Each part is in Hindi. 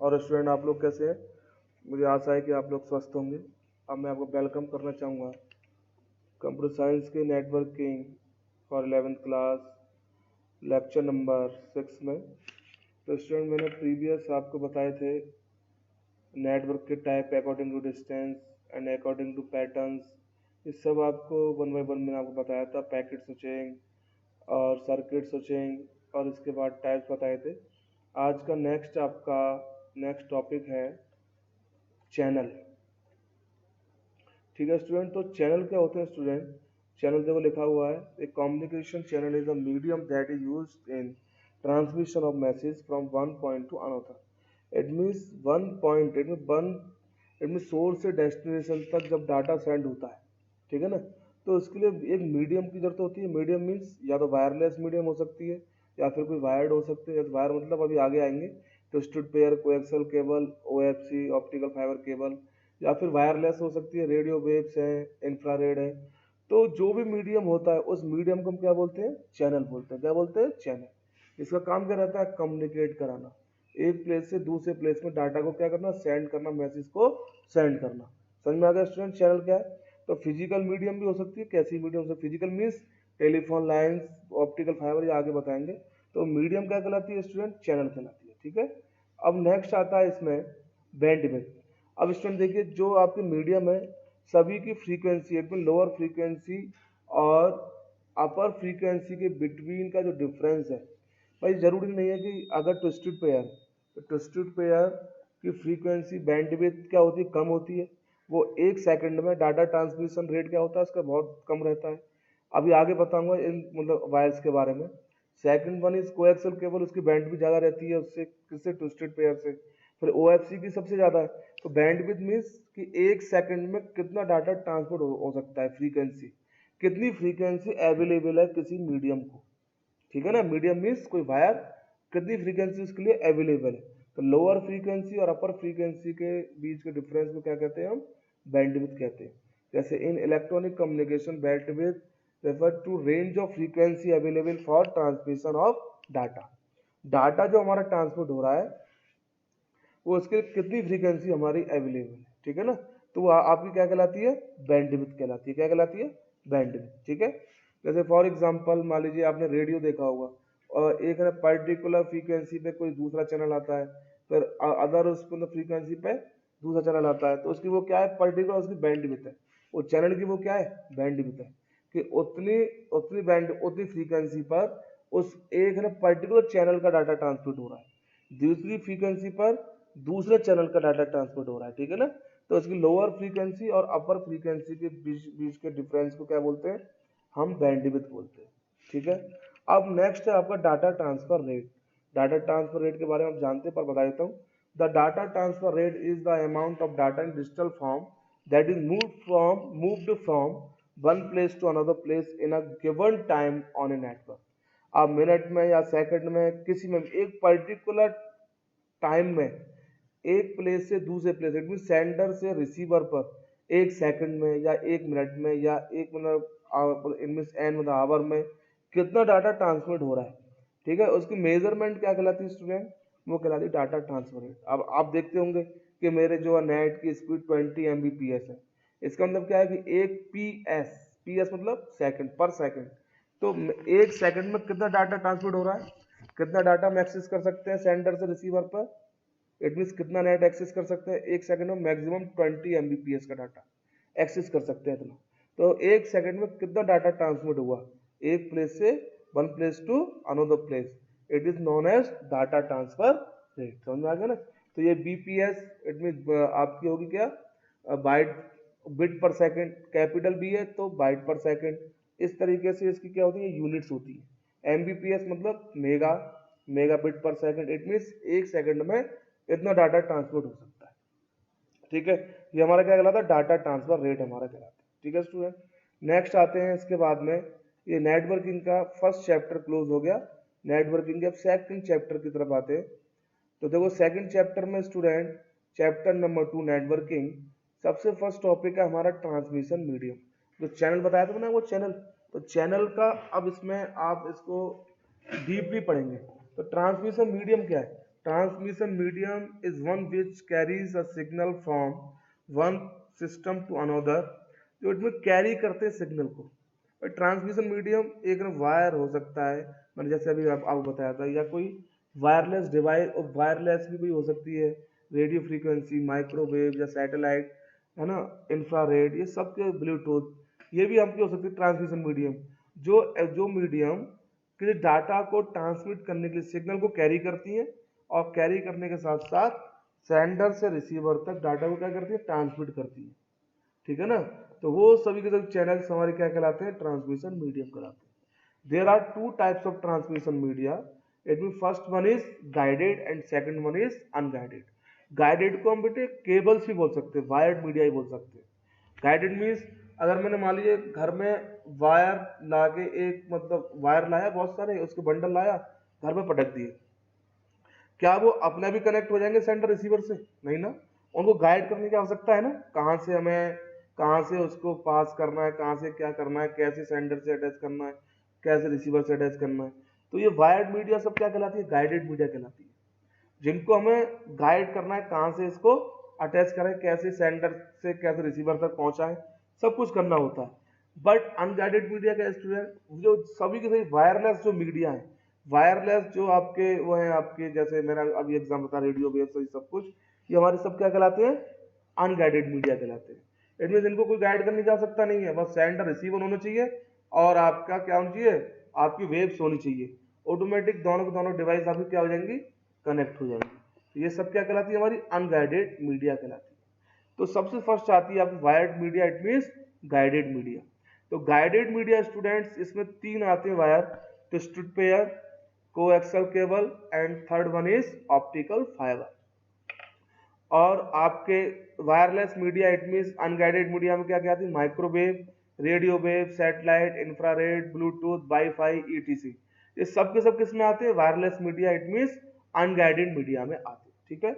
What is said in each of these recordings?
और स्टूडेंट आप लोग कैसे हैं? मुझे आशा है कि आप लोग स्वस्थ होंगे। अब मैं आपको वेलकम करना चाहूँगा कंप्यूटर साइंस के networking for 11th class lecture number 6 में। तो स्टूडेंट मैंने प्रीवियस आपको बताए थे नेटवर्क के type according to distance and according to patterns. ये सब आपको वन बाय वन मैंने आपको बताया था, पैकेट स्विचिंग और सर्किट स्विचिंग और इसके बाद टाइप्स बताए थे। आज का नेक्स्ट टॉपिक है चैनल। ठीक है स्टूडेंट, तो चैनल क्या होते हैं स्टूडेंट? चैनल देखो लिखा हुआ है, a communication channel is a medium that is used in transmission of message from one point to another. It mean source से डेस्टिनेशन तक जब डाटा सेंड होता है, ठीक है ना, तो इसके लिए एक मीडियम की जरूरत होती है। मीडियम मीन्स या तो वायरलेस मीडियम हो सकती है या फिर कोई वायर्ड हो सकती है। वायर मतलब अभी आगे आएंगे, twisted pair, coaxial cable, OFC optical fibre cable, या फिर वायरलेस हो सकती है, रेडियो वेव्स हैं, इंफ्रारेड है। तो जो भी मीडियम होता है उस मीडियम को हम क्या बोलते हैं? चैनल बोलते हैं। क्या बोलते हैं? चैनल। इसका काम क्या रहता है? कम्युनिकेट कराना, एक प्लेस से दूसरे प्लेस में डाटा को क्या करना? सेंड करना, मैसेज को सेंड करना। समझ में आ गया स्टूडेंट चैनल क्या है? तो फिजिकल मीडियम भी हो सकती है। कैसी मीडियम से? Physical means telephone lines, optical fibre, ये आगे बताएंगे। तो मीडियम क्या कहलाती है स्टूडेंट? चैनल कहलाती है। ठीक है, अब नेक्स्ट आता है इसमें बैंडविड्थ। अब स्टूडेंट देखिए, जो आपके मीडियम है सभी की फ्रीक्वेंसी एक में लोअर फ्रीक्वेंसी और अपर फ्रीक्वेंसी के बिटवीन का जो डिफरेंस है, भाई जरूरी नहीं है कि अगर ट्विस्टेड पेयर तो ट्विस्टेड पेयर की फ्रीक्वेंसी बैंडविड्थ क्या होती है? कम होती है। वो एक सेकंड में डाटा ट्रांसमिशन रेट क्या होता है उसका? बहुत कम रहता है। अभी आगे बताऊंगा इन मतलब वायर्स के बारे में। Second one is coaxial cable, उसकी बैंड भी ज़्यादा रहती है उससे, किससे? ट्विस्टेड पेयर से। फिर ओएफसी की सबसे ज़्यादा है। तो बैंडविड्थ मीन्स कि एक सेकंड में कितना डाटा ट्रांसपोर्ट हो सकता है, फ्रीक्वेंसी, कितनी फ्रीक्वेंसी अवेलेबल है किसी मीडियम को। ठीक है ना, मीडियम मीन्स कोई वायर, कितनी फ्रीक्वेंसी उसके लिए अवेलेबल है। तो लोअर फ्रीक्वेंसी और अपर फ्रीक्वेंसी के बीच के डिफरेंस को क्या कहते हैं? हम बैंडविड्थ कहते हैं। जैसे in electronic communication bandwidth refer to range of frequency available for transmission of data. Data जो हमारा ट्रांसमिट हो रहा है वो उसके कितनी फ्रीक्वेंसी हमारी अवेलेबल है। ठीक है ना, तो वो आपकी क्या कहलाती है? बैंडविड्थ कहलाती है। क्या कहलाती है? बैंडविड्थ। ठीक है, जैसे फॉर एग्जांपल मान लीजिए आपने रेडियो देखा होगा और एक है पर्टिकुलर फ्रीक्वेंसी पे कोई दूसरा चैनल आता है, फिर अदर उस फ्रीक्वेंसी पे दूसरा चैनल आता है, तो उसकी वो क्या है? पर्टिकुलर उसकी बैंडविड्थ है। वो चैनल की वो क्या है? बैंडविड्थ है कि उतनी उतनी बैंड उतनी फ्रीक्वेंसी पर उस एक है ना पर्टिकुलर चैनल का डाटा ट्रांसमिट हो रहा है, दूसरी फ्रीक्वेंसी पर दूसरे चैनल का डाटा ट्रांसमिट हो रहा है। ठीक है ना, तो इसकी लोअर फ्रीक्वेंसी और अपर फ्रीक्वेंसी के बीच बीच के डिफरेंस को क्या बोलते हैं? हम बैंडविड्थ बोलते हैं। ठीक है, अब नेक्स्ट है आपका data transfer rate. Data transfer rate के बारे में आप जानते हैं पर बता देता हूँ। The data transfer rate is the amount of data in digital form that is moved from one place to another place in a given time on a network. आप मिनट में या सेकंड में किसी में एक पर्टिकुलर टाइम में एक प्लेस से दूसरे प्लेस, इट मीन सेंडर से रिसीवर पर एक सेकंड में या एक मिनट में या एक मिनट इनमें एन मतलब आवर में कितना डाटा ट्रांसमिट हो रहा है। ठीक है, उसकी मेजरमेंट क्या कहलाती है स्टूडेंट? वो कहलाती है डाटा ट्रांसफर रेट। अब आप देखते होंगे कि मेरे जो है नेट की स्पीड 20 Mbps है। इसका मतलब क्या है कि एक पी एस मतलब सेकंड पर सेकंड। तो एक सेकंड में कितना डाटा ट्रांसमिट हो रहा है, कितना डाटा हम एक्सेस कर सकते हैं सेंडर से रिसीवर पर? इट मीन्स कितना नेट एक्सेस कर सकते हैं एक सेकंड में? मैक्सिमम 20 Mbps का डाटा एक्सेस कर सकते हैं इतना। तो एक सेकंड में कितना डाटा ट्रांसमिट हुआ एक प्लेस से one place to another place, it is known as data transfer rate. समझ में आ गया ना? तो ये बीपीएस इट मीन आपकी होगी क्या? बाइट बिट पर सेकंड, कैपिटल बी है तो बाइट पर सेकंड। इस तरीके से इसकी क्या होती है? यूनिट्स होती है। एमबीपीएस मतलब मेगा मेगा बिट पर सेकंड, इट मीन्स एक सेकंड में इतना डाटा ट्रांसमिट हो सकता है। ठीक है, ये हमारा क्या कहलाता है? डाटा ट्रांसफर रेट हमारा कहलाता है। ठीक है स्टूडेंट, नेक्स्ट आते हैं इसके बाद में, ये नेटवर्किंग का फर्स्ट चैप्टर क्लोज हो गया। नेटवर्किंग के अब सेकंड चैप्टर की तरफ आते हैं। तो देखो सेकंड चैप्टर में स्टूडेंट, चैप्टर नंबर 2 नेटवर्किंग, सबसे फर्स्ट टॉपिक है हमारा ट्रांसमिशन मीडियम। जो चैनल बताया था ना वो चैनल, तो चैनल का अब इसमें आप इसको डीपली पढ़ेंगे। तो ट्रांसमिशन मीडियम क्या है? Transmission medium is one which carries a signal from one system to another, जो इसमें कैरी करते हैं सिग्नल को। और ट्रांसमिशन मीडियम एक ना वायर हो सकता है, मैंने जैसे अभी आपको बताया था, या कोई वायरलेस डिवाइस, और वायरलेस भी कोई हो सकती है, रेडियो फ्रीक्वेंसी, माइक्रोवेव या सैटेलाइट, है ना, इंफ्रारेड, ये सब के, ब्लूटूथ, ये भी आपकी हो सकती है ट्रांसमिशन मीडियम। जो जो मीडियम के डाटा को ट्रांसमिट करने के लिए सिग्नल को कैरी करती है, और कैरी करने के साथ साथ सेंडर से रिसीवर तक डाटा को क्या करती है, ट्रांसमिट करती है। ठीक है ना, तो वो सभी के सभी चैनल्स हमारे क्या कहलाते हैं, ट्रांसमिशन मीडियम कहलाते हैं। There are two types of transmission media, it mean first one is guided and second one is unguided. Guided को हम बेटे केबल्स भी बोल सकते हैं, वायर्ड मीडिया ही बोल सकते हैं। गाइडेड मीन्स अगर मैंने मान लीजिए घर में वायर लाके, एक मतलब वायर लाया बहुत सारे, उसके बंडल लाया, घर में पटक दिए, क्या वो अपने भी कनेक्ट हो जाएंगे सेंडर रिसीवर से? नहीं ना, उनको गाइड करने की आवश्यकता है ना, कहाँ से हमें, कहाँ से उसको पास करना है, कहाँ से क्या करना है, कैसे सेंडर से अटैच करना है, कैसे रिसीवर से अटैच करना है। तो ये वायर्ड मीडिया सब क्या कहलाती है, गाइडेड मीडिया कहलाती है, जिनको हमें गाइड करना है, कहाँ से इसको अटैच करें, कैसे सेंडर से कैसे रिसीवर तक पहुंचाएं, सब कुछ करना होता है। बट अनगाइडेड मीडिया का स्टूडेंट, जो सभी के सभी वायरलेस जो मीडिया है, वायरलेस जो आपके वो है, आपके जैसे मेरा अभी एग्जाम बता, रेडियो वेव, सही सब कुछ, ये हमारे सब क्या कहलाते हैं, अनगाइडेड मीडिया कहलाते हैं। इट मीन इनको कोई गाइड करने की आवश्यकता नहीं है, बस सेंडर रिसीवर होना चाहिए, और आपका क्या होना चाहिए, आपकी वेव्स होनी चाहिए, ऑटोमेटिक दोनों के दोनों डिवाइस आपकी क्या हो जाएंगी, कनेक्ट हो जाएंगी। तो ये सब क्या कहलाती है, हमारी अनगाइडेड मीडिया कहलाती है। तो सबसे फर्स्ट आती है आपकी wired media, it means guided media. तो गाइडेड मीडिया स्टूडेंट्स, इसमें तीन आते हैं wire, twisted pair, coaxial cable, and third one is optical fibre. और आपके wireless media, it means unguided media में क्या क्या आती है, microwave, radio wave, satellite, infrared, Bluetooth, wifi, etc, ये सब के सब किस में आते हैं, wireless media, it means unguided media में आते हैं। ठीक है,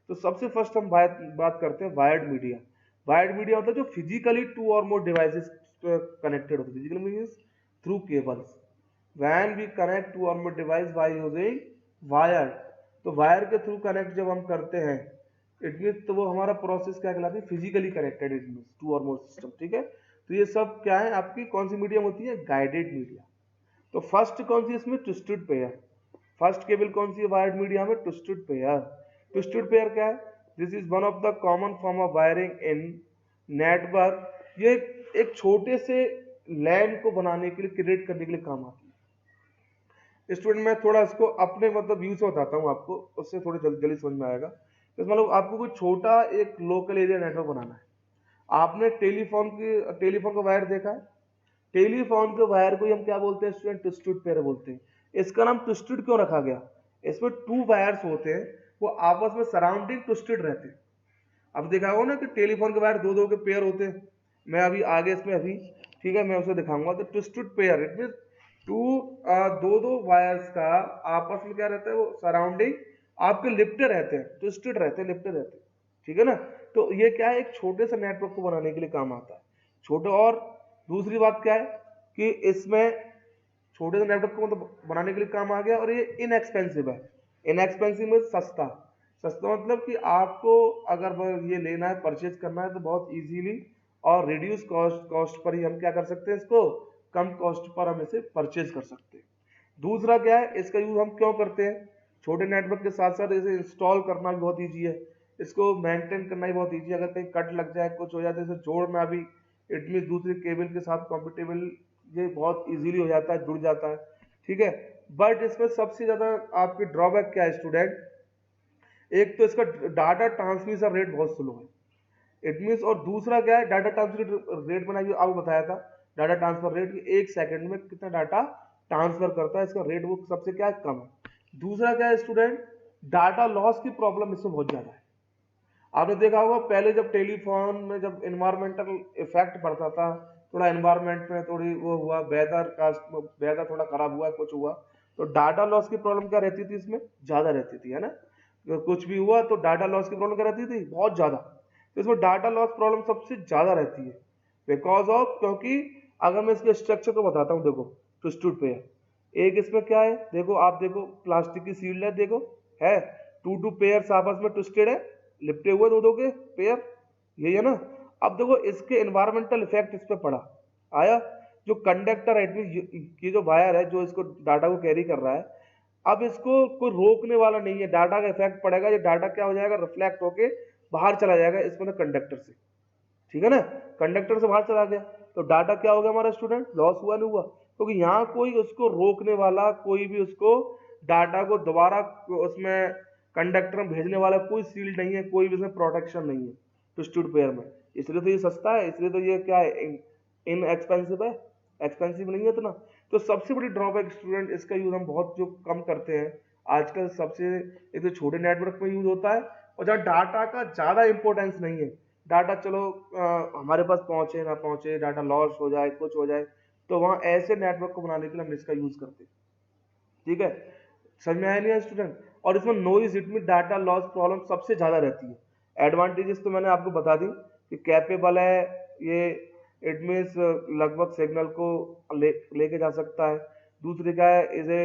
तो सबसे फर्स्ट हम बात करते हैं वायर्ड मीडिया। वायर्ड मीडिया होता है जो physically to or more devices connected होते हैं, physically means through cables. When we connect two or more device by using wire, तो वायर के थ्रू कनेक्ट जब हम करते हैं, इट मीन तो वो हमारा प्रोसेस क्या कहलाती है, physically connected, it mean two or more system. ठीक है, तो ये सब क्या है, आपकी कौन सी मीडियम होती है, गाइडेड मीडिया। तो फर्स्ट कौन सी इसमें, ट्विस्टेड पेयर। फर्स्ट केबल कौन सी है वायर्ड मीडिया में, ट्विस्टेड पेयर। ट्विस्टेड पेयर क्या है, this is one of the common form of wiring in network. ये एक छोटे से लैन को बनाने के लिए, क्रिएट करने के लिए काम आती है। स्टूडेंट मैं थोड़ा इसको अपने मतलब व्यू से बताता हूँ आपको, उससे थोड़ी जल्दी समझ में आएगा। तो मतलब आपको कोई छोटा एक लोकल एरिया नेटवर्क बनाना है, आपने टेलीफोन का वायर देखा है, टेलीफोन के वायर को हम क्या बोलते हैं स्टूडेंट, ट्विस्टेड पेयर बोलते हैं। इसका नाम ट्विस्टेड क्यों रखा गया, इसमें टू वायर्स होते हैं, वो आपस में सराउंडिंग ट्विस्टेड रहते हैं। अब देखा होगा ना कि टेलीफोन के वायर दो दो के पेयर होते हैं, मैं अभी आगे इसमें अभी, ठीक है, मैं उसे दिखाऊंगा। तो twisted pair it mean two, दो दो वायर्स का आपस में क्या रहता है, वो सराउंडिंग आपके लिपटे रहते हैं, ट्विस्टेड रहते हैं, लिपटे रहते हैं। ठीक है ना, तो ये क्या है, एक छोटे से नेटवर्क को बनाने के लिए काम आता है, छोटे। और दूसरी बात क्या है कि इसमें छोटे से नेटवर्क को मतलब बनाने के लिए काम आ गया, और ये इनएक्सपेंसिव है। इनएक्सपेंसिव में सस्ता, सस्ता मतलब कि आपको अगर ये लेना है, परचेज करना है, तो बहुत इजीली और रिड्यूस कॉस्ट पर ही हम क्या कर सकते हैं, इसको कम कॉस्ट पर हम इसे परचेज कर सकते हैं। दूसरा क्या है, इसका यूज हम क्यों करते हैं, छोटे नेटवर्क के साथ साथ इसे इंस्टॉल करना भी बहुत ईजी है, इसको मेंटेन करना भी बहुत ईजी है। अगर कहीं कट लग जाए, कुछ हो जाए, इसे जोड़ना भी, इट मीन दूसरे केबल के साथ कंपेटेबल, ये बहुत इजीली हो जाता है, जुड़ जाता है। ठीक है, बट इसमें सबसे ज्यादा आपकी ड्रॉबैक क्या है स्टूडेंट, एक तो इसका डाटा ट्रांसमिशन रेट बहुत स्लो है, इट मीन्स। और दूसरा क्या है, डाटा ट्रांसफर रेट मैंने आपको बताया था, डाटा ट्रांसफर रेट की एक सेकंड में कितना डाटा ट्रांसफर करता है, इसका रेट वो सबसे क्या है, कम है। दूसरा क्या है स्टूडेंट, डाटा लॉस की प्रॉब्लम इसमें बहुत ज्यादा है। आपने देखा होगा पहले जब टेलीफोन में जब इन्वायरमेंटल इफेक्ट पड़ता था, थोड़ा एनवायरमेंट में थोड़ी वो हुआ, वेदर थोड़ा खराब हुआ, कुछ हुआ, तो डाटा लॉस की प्रॉब्लम क्या रहती थी, इसमें ज्यादा रहती थी, है ना। तो कुछ भी हुआ तो डाटा लॉस की प्रॉब्लम क्या रहती थी, बहुत ज्यादा। तो इसमें डाटा लॉस प्रॉब्लम सबसे ज्यादा रहती है, बिकॉज ऑफ, क्योंकि अगर मैं इसके स्ट्रक्चर को बताता हूँ, देखो ट्विस्टेड पेयर, एक इसमें क्या है, देखो आप देखो प्लास्टिक की शील्ड है, देखो है, टू पेयर्स आपस में ट्विस्टेड है, लिपटे हुए दो के पेयर, यही है ना। अब देखो इसके एनवायरमेंटल इफेक्ट इस पे पड़ा, आया। जो कंडक्टर है, ये जो वायर है जो इसको डाटा को कैरी कर रहा है, अब इसको कोई रोकने वाला नहीं है, डाटा का इफेक्ट पड़ेगा, ये डाटा क्या हो जाएगा, रिफ्लेक्ट होके बाहर चला जाएगा इसमें कंडक्टर से, ठीक है ना। कंडक्टर से बाहर चला गया तो डाटा क्या हो गया हमारा स्टूडेंट, लॉस हुआ नहीं हुआ, क्योंकि तो यहाँ कोई उसको रोकने वाला, कोई भी उसको डाटा को दोबारा उसमें कंडक्टर में भेजने वाला कोई सील्ड नहीं है, कोई भी इसमें प्रोटेक्शन नहीं है ट्विस्टेड पेयर में। इसलिए तो ये सस्ता है, इसलिए तो ये क्या है, इन एक्सपेंसिव है, एक्सपेंसिव नहीं है इतना। तो सबसे बड़ी ड्रॉबैक स्टूडेंट, इसका यूज हम बहुत जो कम करते हैं आजकल, सबसे एक तो छोटे नेटवर्क में यूज होता है, और जहाँ डाटा का ज्यादा इंपॉर्टेंस नहीं है, डाटा चलो हमारे पास पहुंचे ना पहुंचे, डाटा लॉस हो जाए, कुछ हो जाए, तो वहां ऐसे नेटवर्क को बनाने के लिए हम इसका यूज करते हैं, ठीक है। समझ में आया नहीं स्टूडेंट। और इसमें noise, it mean data loss problem सबसे ज्यादा रहती है। एडवांटेजेस तो मैंने आपको बता दी कि कैपेबल है ये, इट मीन्स लगभग सिग्नल को लेके जा सकता है। दूसरे का है, इसे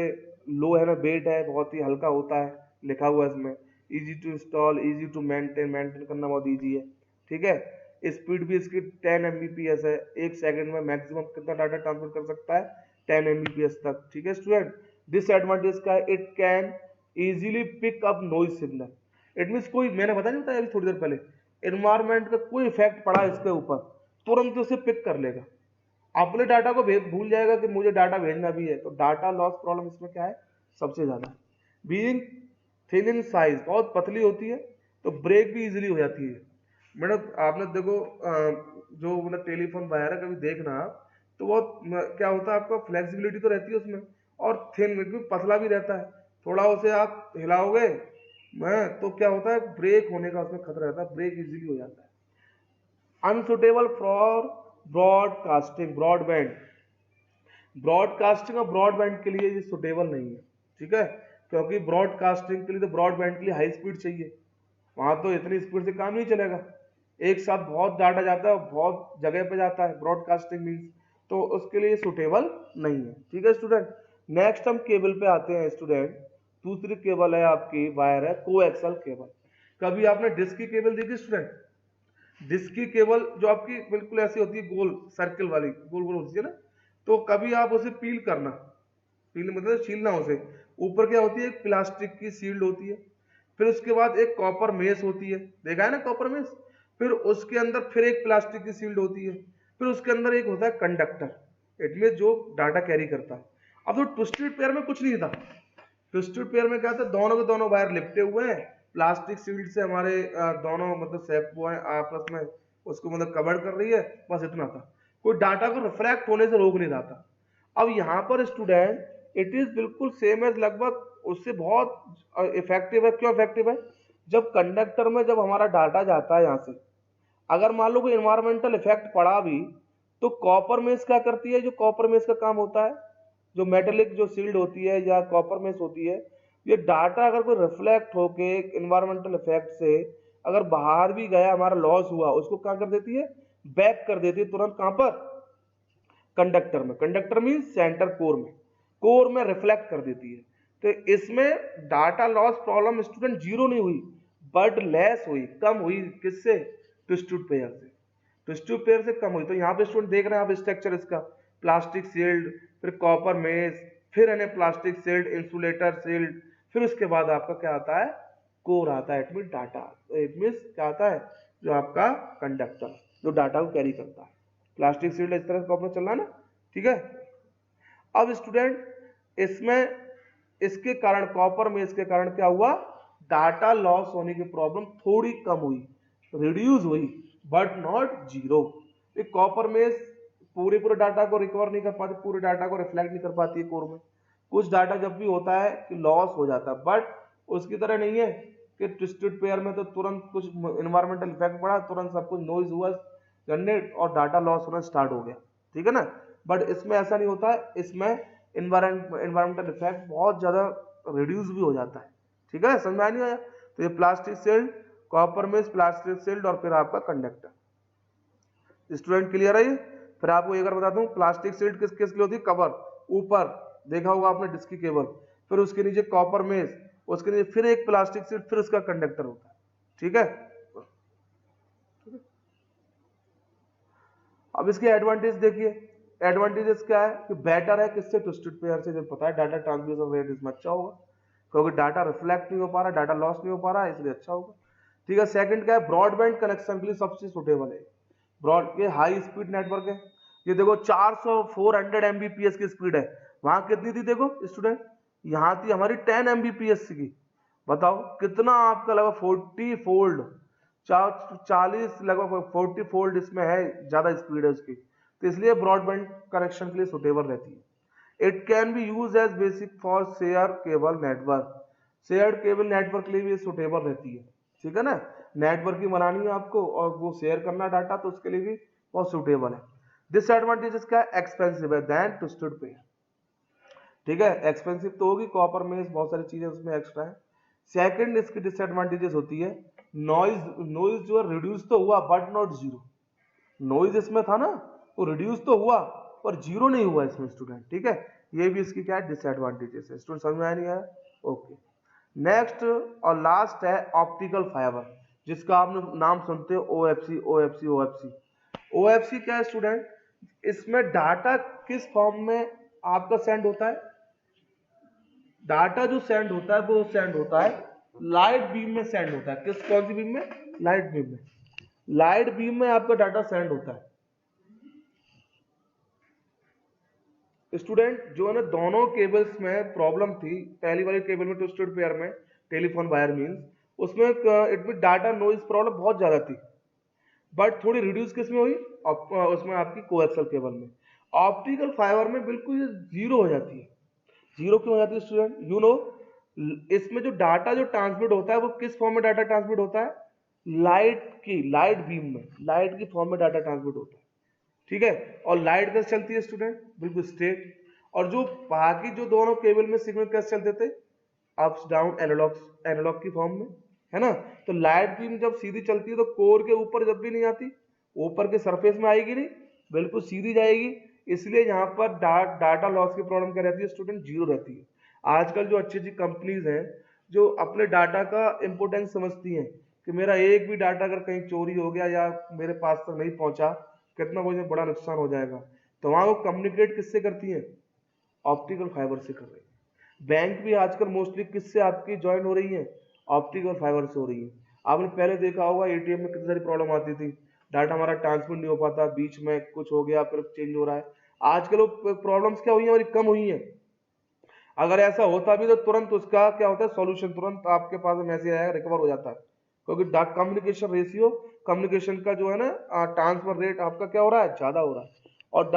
लो है ना, वेट है, बहुत ही हल्का होता है, लिखा हुआ है इसमें। Easy to install, easy to maintain करना बहुत इजी है, ठीक है। स्पीड भी इसकी 10 Mbps है, एक सेकंड में मैक्सिमम कितना डाटा ट्रांसफर कर सकता है, 10 Mbps तक, ठीक है स्टूडेंट। डिसएडवांटेज का है, it can easily pick up noise signal. It means कोई, मैंने बताया नहीं, बताया अभी थोड़ी देर पहले, एनवायरमेंट का कोई इफेक्ट पड़ा इसके ऊपर, तुरंत उसे पिक कर लेगा, अपने डाटा को भूल जाएगा कि मुझे डाटा भेजना भी है। तो डाटा लॉस प्रॉब्लम इसमें क्या है, सबसे ज्यादा। बीइंग थिन इन साइज, बहुत पतली होती है, तो ब्रेक भी इजीली हो जाती है। मैडम आपने देखो जो मतलब टेलीफोन वायर है, कभी देखना तो बहुत क्या होता है, आपका फ्लेक्सिबिलिटी तो रहती है उसमें, और थिन में पतला भी रहता है, थोड़ा उसे आप हिलाओगे मैं तो क्या होता है, ब्रेक होने का उसमें खतरा रहता है, ब्रेक इजीली हो जाता है। Unsuitable for broadcasting, broadband, broadcasting और ब्रॉडबैंड के लिए ये सुटेबल नहीं है, ठीक है, क्योंकि ब्रॉडकास्टिंग के लिए तो ब्रॉडबैंड के लिए हाई स्पीड चाहिए, वहां तो इतनी स्पीड से काम नहीं चलेगा, एक साथ बहुत डाटा जाता है, बहुत जगह पे जाता है ब्रॉडकास्टिंग मीन्स, तो उसके लिए सुटेबल नहीं है, ठीक है स्टूडेंट। नेक्स्ट हम केबल पे आते हैं स्टूडेंट। दूसरी केबल है आपकी, वायर है कोएक्सल केबल। कभी आपने डिस्क की केबल देखी स्टूडेंट, डिस्क की केबल जो आपकी बिल्कुल ऐसी होती है, गोल सर्कल वाली, गोल गोल होती है ना, तो कभी आप उसे पील करना, पील मतलब छीलना उसे, ऊपर क्या होती है, एक प्लास्टिक की शील्ड होती है, फिर उसके बाद एक कॉपर मेस होती है, देखा है ना कॉपर मेस, फिर उसके अंदर फिर एक प्लास्टिक की शील्ड होती है, फिर उसके अंदर एक होता है कंडक्टर, इट मीन जो डाटा कैरी करता है। अब तो ट्विस्टेड पेयर में कुछ नहीं था, ट्विस्टेड पेयर में क्या था, दोनों के दोनों वायर लिपटे हुए हैं, प्लास्टिक शील्ड से हमारे दोनों मतलब सेप वो है आपस में, उसको मतलब कवर कर रही है, बस इतना था, कोई डाटा को रिफ्लेक्ट होने से रोक नहीं रहा था। अब यहाँ पर स्टूडेंट इट इज बिल्कुल सेम एज, लगभग उससे बहुत इफेक्टिव है। क्यों इफेक्टिव है, जब कंडक्टर में जब हमारा डाटा जाता है यहाँ से, अगर मान लो कोई इन्वायरमेंटल इफेक्ट पड़ा भी, तो कॉपर मेस क्या करती है, जो कॉपर मेस का काम होता है, जो मेटेलिक जो शील्ड होती है या कॉपर मेस होती है, ये डाटा अगर कोई रिफ्लेक्ट होके इन्वायरमेंटल इफेक्ट से अगर बाहर भी गया, हमारा लॉस हुआ, उसको क्या कर देती है, बैक कर देती है तुरंत, कहां पर, कंडक्टर में। कंडक्टर मीन सेंटर कोर में, कोर में रिफ्लेक्ट कर देती है। तो इसमें data loss problem student zero नहीं हुई, बट लेस हुई, कम हुई, किससे, ट्विस्टेड पेयर से, ट्विस्टेड पेयर से कम हुई। तो यहाँ पे स्टूडेंट देख रहे हैं आप स्ट्रक्चर इसका, प्लास्टिक शील्ड, फिर कॉपर मेस, फिर है प्लास्टिक शील्ड, इंसुलेटर शील्ड, फिर उसके बाद आपका क्या आता है, कोर आता है, it mean data, it mean क्या आता है, जो आपका कंडक्टर जो डाटा को कैरी करता है। प्लास्टिक शील्ड इस तरह से चल रहा है ना, ठीक है। अब स्टूडेंट इसमें इसके कारण, कॉपर में इसके कारण क्या हुआ, डाटा लॉस होने की प्रॉब्लम थोड़ी कम हुई, रिड्यूस हुई, बट नॉट जीरो। कॉपर में पूरे डाटा को रिकवर नहीं कर पाती, पूरे डाटा को रिफ्लेक्ट नहीं कर पाती है कोर में, कुछ डाटा जब भी होता है कि लॉस हो जाता है, बट उसकी तरह नहीं है कि ट्विस्टेड पेयर में तो तुरंत कुछ इन्वायरमेंटल इफेक्ट पड़ा, तुरंत सब कुछ नॉइज हुआ जनरेट और डाटा लॉस होना स्टार्ट हो गया, ठीक है ना। बट इसमें ऐसा नहीं होता है, इसमें इन्वायरमेंटल इफेक्ट बहुत ज्यादा रिड्यूस भी हो जाता है, ठीक है, समझ में नहीं आया। तो ये प्लास्टिक शील्ड, कॉपर में प्लास्टिक शील्ड, और फिर आपका कंडक्टर, स्टूडेंट क्लियर है ये। फिर आपको एक बार बताता हूँ, प्लास्टिक शील्ड किस किस लिए होती है, कवर, ऊपर देखा होगा आपने डिस्क की केबल, फिर उसके नीचे कॉपर मेस, उसके नीचे फिर एक प्लास्टिक शीट, फिर उसका कंडक्टर होता है। ठीक है, अब इसके एडवांटेज देखिए। एडवांटेजेस क्या है कि बेटर है किससे, ट्विस्टेड पेयर से। जब पता है डाटा ट्रांसमिशन रेट इसमें अच्छा होगा, क्योंकि डाटा रिफ्लेक्ट नहीं हो पा रहा, डाटा लॉस नहीं हो पा रहा है, इसलिए अच्छा होगा। ठीक है, सेकंड क्या है, ब्रॉडबैंड कनेक्शन के लिए सबसे सुटेबल है। ब्रॉड के हाई स्पीड नेटवर्क है। ये देखो 400 Mbps की स्पीड है, वहां कितनी थी देखो स्टूडेंट, यहाँ थी हमारी 10 Mbps की। बताओ कितना आपका लगा 40 फोल्ड, 40 लगभग 40 फोल्ड इसमें है, ज्यादा स्पीड है उसकी, तो इसलिए ब्रॉडबैंड कनेक्शन के लिए सुटेबल रहती है। It can be use as basic for share cable network, shared cable network के लिए भी सुटेबल रहती है। ठीक है ना, नेटवर्किंग बनानी है आपको और वो शेयर करना डाटा, तो उसके लिए भी बहुत सुटेबल है। डिसएडवांटेजेस क्या है, एक्सपेंसिव है देन ट्विस्टेड पेयर। ठीक है, एक्सपेंसिव तो होगी, कॉपर में बहुत सारी चीजें उसमें एक्स्ट्रा है। सेकंड इसकी डिसएडवांटेजेस होती है, नॉइज, नॉइज जो है रिड्यूस तो हुआ बट नॉट जीरो। नॉइज इसमें था ना, वो रिड्यूस तो हुआ पर जीरो नहीं हुआ इसमें स्टूडेंट। ठीक है, ये भी इसकी क्या है, डिसएडवांटेजेस है। स्टूडेंट समझ में आया नहीं आया? ओके, नेक्स्ट और लास्ट है ऑप्टिकल फाइबर, जिसका आपने नाम सुनते हो ओएफसी ओएफसी ओएफसी। ओएफसी क्या है स्टूडेंट, इसमें डाटा किस फॉर्म में आपका सेंड होता है, डाटा जो सेंड होता है वो सेंड होता है लाइट बीम में सेंड होता है। किस, कौन सी बीम में, लाइट बीम में। लाइट बीम में आपका डाटा सेंड होता है स्टूडेंट। जो है ना, दोनों केबल्स में प्रॉब्लम थी, पहली वाली केबल में ट्विस्टेड पेयर में, टेलीफोन वायर मींस, उसमें इट में डाटा नॉइज प्रॉब्लम बहुत ज्यादा थी, बट थोड़ी रिड्यूस किस में हुई, उसमें आपकी कोएक्सल केबल में। ऑप्टिकल फाइबर में बिल्कुल जीरो हो जाती है। जीरो क्यों हो जाती है स्टूडेंट, यू नो, इसमें जो डाटा जो ट्रांसमिट होता है वो किस फॉर्म में डाटा ट्रांसमिट होता है, लाइट की, लाइट बीम में, लाइट की फॉर्म में डाटा ट्रांसमिट होता है। ठीक है, और लाइट कैसे चलती है स्टूडेंट, बिल्कुल स्ट्रेट। और जो बाकी जो दोनों केबल में सिग्नल कैसे चलते थे, अप्स डाउन, एनालॉग, एनालॉग की फॉर्म में, है ना। तो लाइट बीम जब सीधी चलती है तो कोर के ऊपर जब भी नहीं आती, ऊपर के सरफेस में आएगी नहीं, बिल्कुल सीधी जाएगी। इसलिए यहाँ पर डाटा लॉस की प्रॉब्लम क्या रहती है स्टूडेंट, जीरो रहती है। आजकल जो अच्छी अच्छी कंपनीज हैं जो अपने डाटा का इंपोर्टेंस समझती हैं कि मेरा एक भी डाटा अगर कहीं चोरी हो गया या मेरे पास तक नहीं पहुंचा, कितना मुझे बड़ा नुकसान हो जाएगा, तो वहां वो कम्युनिकेट किससे करती है, ऑप्टिकल फाइबर से कर रही है। बैंक भी आजकल मोस्टली किससे आपकी ज्वाइन हो रही है, ऑप्टिकल फाइबर से हो रही है। आपने पहले देखा होगा एटीएम में कितनी सारी प्रॉब्लम आती थी, डाटा हमारा ट्रांसमिट नहीं हो पाता, बीच में कुछ हो गया फिर चेंज हो रहा है। आजकल वो प्रॉब्लम्स क्या हुई है, हमारी कम हुई है। अगर ऐसा होता भी तो तुरंत उसका क्या होता है, सॉल्यूशन तुरंत आपके पास मैसेज आएगा, रिकवर हो जाता है, क्योंकि कम्युनिकेशन रेशियो, कम्युनिकेशन का जो है ना ट्रांसफर रेट आपका क्या हो रहा है, ज्यादा हो रहा है। और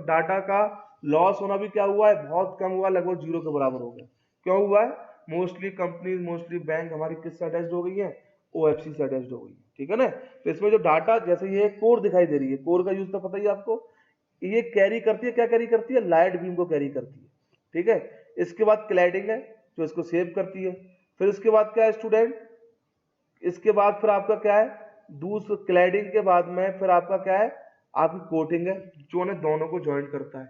डाटा का लॉस होना भी क्या हुआ है, बहुत कम हुआ, लगभग जीरो के बराबर हो गया। क्यों हुआ है, मोस्टली कंपनी, मोस्टली बैंक हमारी किससे अटैच्ड हो गई है, ओएफसी से अटैच्ड हो गई है। ठीक है ना, तो इसमें जो डाटा, जैसे ये कोर दिखाई दे रही है, कोर का यूज तो पता ही है आपको, ये कैरी करती है, क्या कैरी करती है, लाइट बीम को कैरी करती है। ठीक है, इसके बाद क्लैडिंग है जो इसको सेव करती है। फिर इसके बाद क्या है स्टूडेंट, इसके बाद फिर आपका क्या है, दूसरे क्लैडिंग के बाद में फिर आपका क्या है, आपकी कोटिंग है जो ने दोनों को ज्वाइन करता है।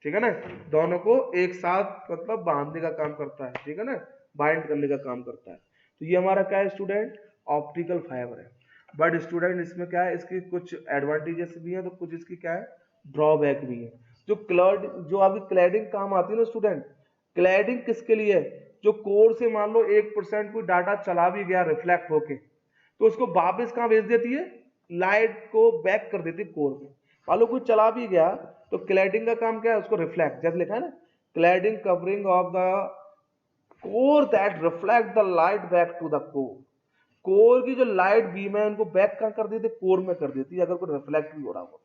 ठीक है ना, दोनों को एक साथ मतलब बांधने का काम करता है। ठीक है ना, बाइंड करने का काम करता है। तो ये हमारा क्या है स्टूडेंट, ऑप्टिकल फाइबर है। बट स्टूडेंट इसमें क्या है, इसकी कुछ एडवांटेजेस भी है तो कुछ इसकी क्या है, ड्रॉबैक भी है। जो आपकी क्लैडिंग काम आती है ना स्टूडेंट, क्लैडिंग किसके लिए है, जो कोर से मान लो 1% कोई डाटा चला भी गया रिफ्लेक्ट होके, तो उसको वापस कहां भेज देती है, लाइट को बैक कर देती है कोर में। मान लो कोई चला भी गया तो क्लैडिंग का काम क्या है, उसको रिफ्लेक्ट, जैसे लिखा है ना, cladding covering of the core that reflect the light back to the core. Core की जो लाइट बीम है उनको बैक कहां कर देती है, कोर में कर देती है, अगर कोई रिफ्लेक्ट भी हो रहा हो तो।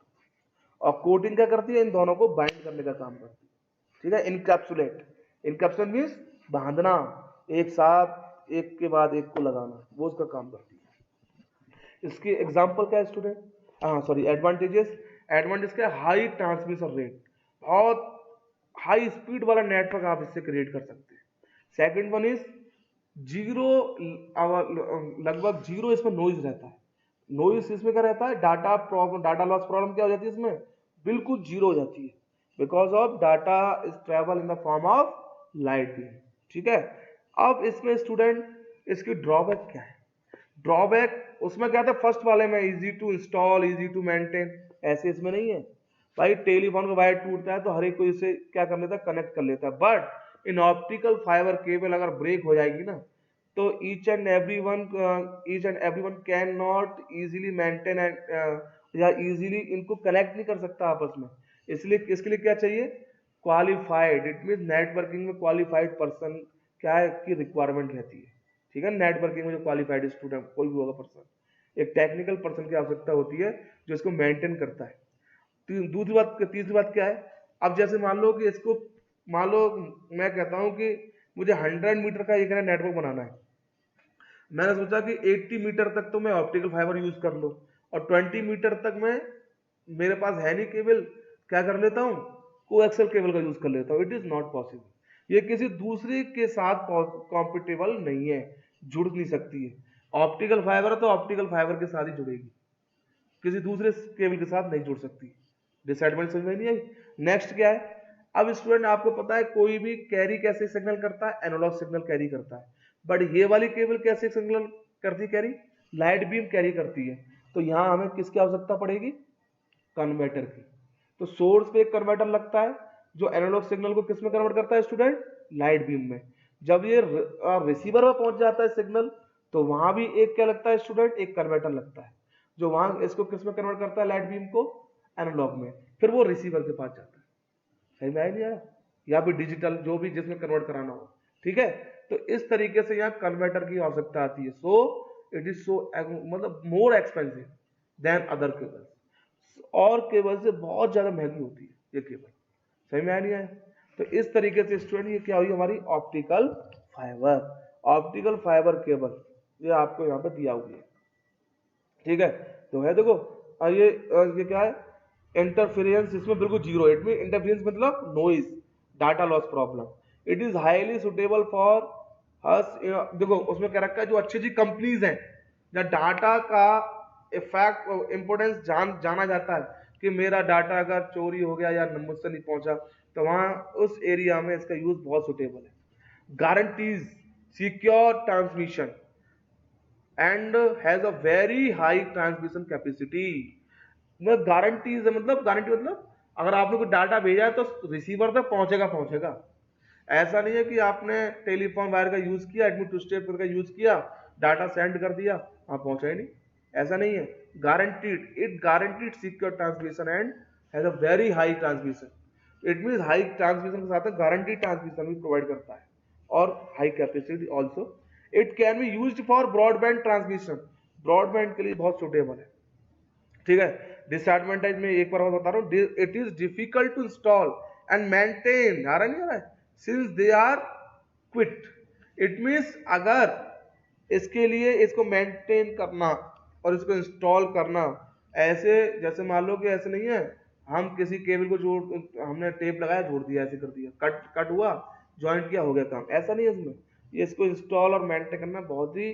और कोटिंग क्या करती है, इन दोनों को बाइंड करने का काम करती है। ठीक है, इनकैप्सुलेट, इनकैप्सुलेट मीन्स बांधना, एक साथ एक के बाद एक को लगाना, वो उसका काम करती है। इसकी एग्जांपल क्या है स्टूडेंट, हाँ सॉरी, एडवांटेजेस, एडवांटेज क्या है, हाई ट्रांसमिशन रेट, बहुत हाई स्पीड वाला नेटवर्क आप इससे क्रिएट कर सकते हैं। सेकंड वन इज जीरो, लगभग जीरो इसमें नॉइज रहता है। नॉइज इसमें क्या रहता है, data problem, data loss problem क्या हो जाती है इसमें, बिल्कुल जीरो हो जाती है, because of data is travel in the form of light beam. ठीक है, अब इसमें स्टूडेंट इसकी ड्रॉबैक क्या है? ड्रॉबैक उसमें क्या था, फर्स्ट वाले में easy to install, easy to maintain, ऐसे इसमें नहीं है भाई। टेलीफोन का वायर टूटता है तो हर एक कोई इसे क्या कर लेता है, कनेक्ट कर लेता है। But in optical fibre cable अगर ब्रेक हो जाएगी ना, तो each and everyone can not easily maintain या इजीली इनको कनेक्ट नहीं कर सकता आपस में। इसलिए इसके लिए क्या चाहिए, क्वालिफाइड, इट मीन नेटवर्किंग में क्वालिफाइड पर्सन क्या है की रिक्वायरमेंट रहती है। ठीक है, नेटवर्किंग में जो क्वालिफाइड स्टूडेंट कोई भी होगा पर्सन, एक टेक्निकल पर्सन की आवश्यकता होती है जो इसको मेंटेन करता है। तीसरी बात क्या है, अब जैसे मान लो कि इसको, मान लो मैं कहता हूं कि मुझे 100 मीटर का एक नेटवर्क बनाना है। मैंने सोचा कि 80 मीटर तक तो मैं ऑप्टिकल फाइबर यूज कर लूं और 20 मीटर तक मैं, मेरे पास है नहीं केबल, क्या कर लेता हूं, कोएक्सियल केबल का यूज कर लेता हूं। इट इज नॉट पॉसिबल, ये किसी दूसरे के साथ कॉम्पिटेबल नहीं है, जुड़ नहीं सकती है। ऑप्टिकल फाइबर तो ऑप्टिकल फाइबर के साथ ही जुड़ेगी, किसी दूसरे केबल के साथ नहीं जुड़ सकती। डिसएडवांटेज समझ में नहीं आई। नेक्स्ट क्या है, अब स्टूडेंट आपको पता है कोई भी कैरी कैसे सिग्नल करता है, एनालॉग सिग्नल कैरी करता है। बट ये वाली केबल कैसे सिग्नल करती है कैरी, लाइट बीम कैरी करती है। तो यहां हमें किसकी आवश्यकता पड़ेगी, कन्वर्टर की। तो सोर्स पे एक कन्वर्टर लगता है जो एनालॉग सिग्नल को किस में कन्वर्ट करता है स्टूडेंट, लाइट बीम में। जब ये रिसीवर में पहुंच जाता है सिग्नल, तो वहां भी एक क्या लगता है स्टूडेंट, एक कन्वर्टर लगता है जो वहां इसको किस में कन्वर्ट करता है, लाइट बीम को एनालॉग में, फिर वो रिसीवर के पास जाता है। सही में आया नहीं आया, या फिर डिजिटल जो भी जिसमें कन्वर्ट कराना हो। ठीक है, तो इस तरीके से यहाँ कन्वर्टर की आवश्यकता आती है। सो इट इज सो मतलब more expensive than other cables, और केबल से बहुत ज्यादा महंगी होती है ये केबल। सही में आया नहीं आया। तो इस तरीके से स्टूडेंट ये क्या हुई हमारी optical fibre, optical fibre cable, ये आपको यहाँ पे दिया हुआ है। ठीक है, तो है देखो, ये क्या है, इंटरफेरेंस इसमें बिल्कुल जीरो। इट मीन इंटरफेरेंस मतलब noise, data loss problem. It is highly suitable for us. देखो उसमें क्या रखा है, जो अच्छी अच्छी कंपनीज हैं जहाँ डाटा का इफेक्ट इंपोर्टेंस जाना जाता है कि मेरा डाटा अगर चोरी हो गया या मुझसे नहीं पहुंचा, तो वहां उस एरिया में इसका यूज बहुत सुटेबल है। Guarantees secure transmission and has a very high transmission capacity. Guarantees मतलब, गारंटी मतलब अगर आपने कोई डाटा भेजा है तो रिसीवर तक पहुंचेगा पहुंचेगा। ऐसा नहीं है कि आपने टेलीफोन वायर का यूज किया, एडमिट टू स्टेप का यूज किया, डाटा सेंड कर दिया, वहां पहुंचा ही नहीं, ऐसा नहीं है। Guaranteed, it guaranteed secure transmission and has a very high transmission. It mean high transmission के साथ गारंटीड ट्रांसमिशन भी प्रोवाइड करता है और high capacity also. It can be used for broadband transmission, broadband के लिए बहुत सुटेबल है। ठीक है, डिसएडवांटेज में एक बार और बता रहा हूं, it is difficult to install and maintain, आ रहा नहीं आ रहा है, since they are quit. It means अगर इसके लिए इसको मेंटेन करना और इसको इंस्टॉल करना, ऐसे जैसे मान लो कि ऐसे नहीं है, हम किसी केबल को जोड़, हमने टेप लगाया जोड़ दिया, ऐसे कर दिया, कट कट हुआ, ज्वाइंट किया, हो गया काम, ऐसा नहीं है इसमें। ये इसको इंस्टॉल और मेंटेन करना बहुत ही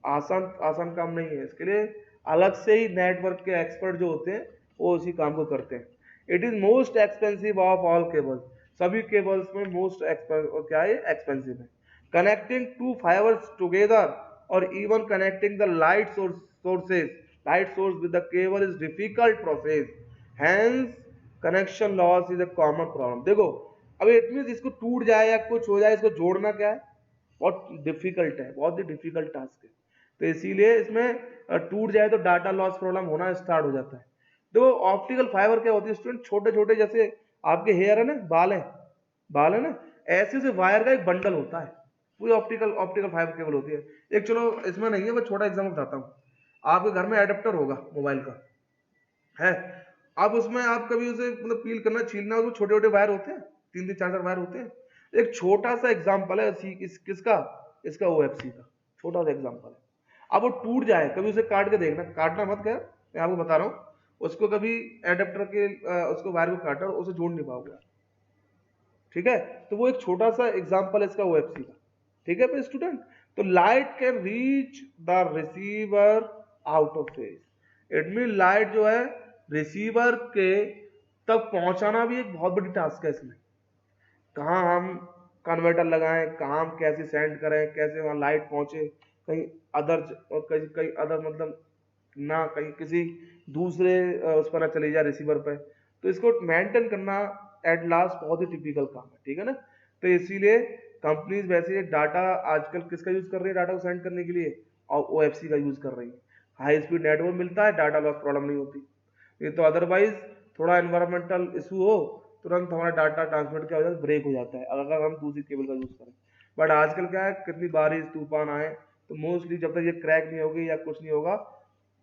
आसान आसान काम नहीं है। इसके लिए अलग से ही नेटवर्क के एक्सपर्ट जो होते हैं वो उसी काम को करते हैं। It is most expensive of all cables, सभी केबल्स में मोस्ट क्या है, एक्सपेंसिव है। कनेक्टिंग टू फाइबर्स टुगेदर और even connecting the light source with the cable is difficult process, hence connection loss is a common problem. देखो अब इट मींस इसको टूट जाए या कुछ हो जाए, इसको जोड़ना क्या है, बहुत डिफिकल्ट है, बहुत ही डिफिकल्ट टास्क है। तो इसीलिए इसमें टूट जाए तो डाटा लॉस प्रॉब्लम होना स्टार्ट हो जाता है। तो ऑप्टिकल फाइबर क्या होती है स्टूडेंट, छोटे छोटे जैसे आपके हेयर है ना, बाल है ना, ऐसे से वायर का एक बंडल होता है, पूरी ऑप्टिकल ऑप्टिकल फाइबर केबल होती है। एक चलो इसमें नहीं है, मैं छोटा एग्जाम्पल बताता हूँ। आपके घर में एडेप्टर होगा मोबाइल का, है, अब उसमें आप कभी उसे मतलब पील करना छीलना, उसमें छोटे छोटे वायर होते हैं, 3-3 4-4 वायर होते हैं। एक छोटा सा एग्जाम्पल है किसका, इसका OFC का छोटा सा एग्जाम्पल है। अब वो टूट जाए, कभी उसे काट के देखना, काटना मत कर, मैं आपको बता रहा हूँ, उसको कभी एडेप्टर के उसको वायर को काटा उसे जोड़ नहीं पाओगे। ठीक है, तो वो एक छोटा सा एग्जाम्पल है इसका OFC का। ठीक है स्टूडेंट, तो light can reach the receiver out of phase. It mean light जो है रिसीवर के तक पहुंचाना भी एक बहुत बड़ी टास्क है इसमें। कहाँ हम कन्वर्टर लगाएं, काम कैसे सेंड करें, कैसे वहाँ लाइट पहुंचे, कहीं अदर कहीं कहीं अदर मतलब ना कहीं किसी दूसरे उस पर ना चली जाए रिसीवर पे। तो इसको मेंटेन करना एट लास्ट बहुत ही टिपिकल काम है, ठीक है ना। तो इसीलिए कंपनीज वैसे डाटा आजकल किसका यूज कर रही है डाटा को सेंड करने के लिए, और ओएफसी का यूज कर रही है। हाई स्पीड नेटवर्क मिलता है, डाटा लॉस प्रॉब्लम नहीं होती। ये तो अदरवाइज थोड़ा एनवायरमेंटल इशू हो, तुरंत हमारा डाटा ट्रांसमिट क्या हो जाता है, ब्रेक हो जाता है अगर हम दूसरी केबल का यूज करें। बट आजकल क्या है, कितनी बारिश तूफान आए तो मोस्टली जब तक ये क्रैक नहीं होगी या कुछ नहीं होगा,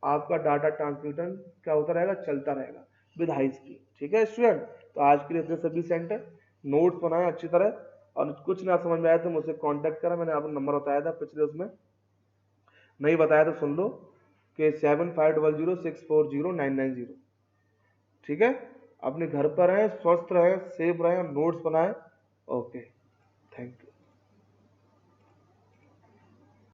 आपका डाटा ट्रांसमिशन क्या होता रहेगा, चलता रहेगा विद हाई स्पीड। ठीक है स्टूडेंट, तो आज के लिए इतने सभी सेंटर नोट्स बनाए अच्छी तरह, और कुछ ना समझ में आया तो मुझसे कांटेक्ट करा, मैंने आपको नंबर बताया था पिछले उसमें, नहीं बताया तो सुन लो कि 7500640990। ठीक है, अपने घर पर रहें, स्वस्थ रहें, सेफ रहें, नोट्स बनाएं। Okay, thank you.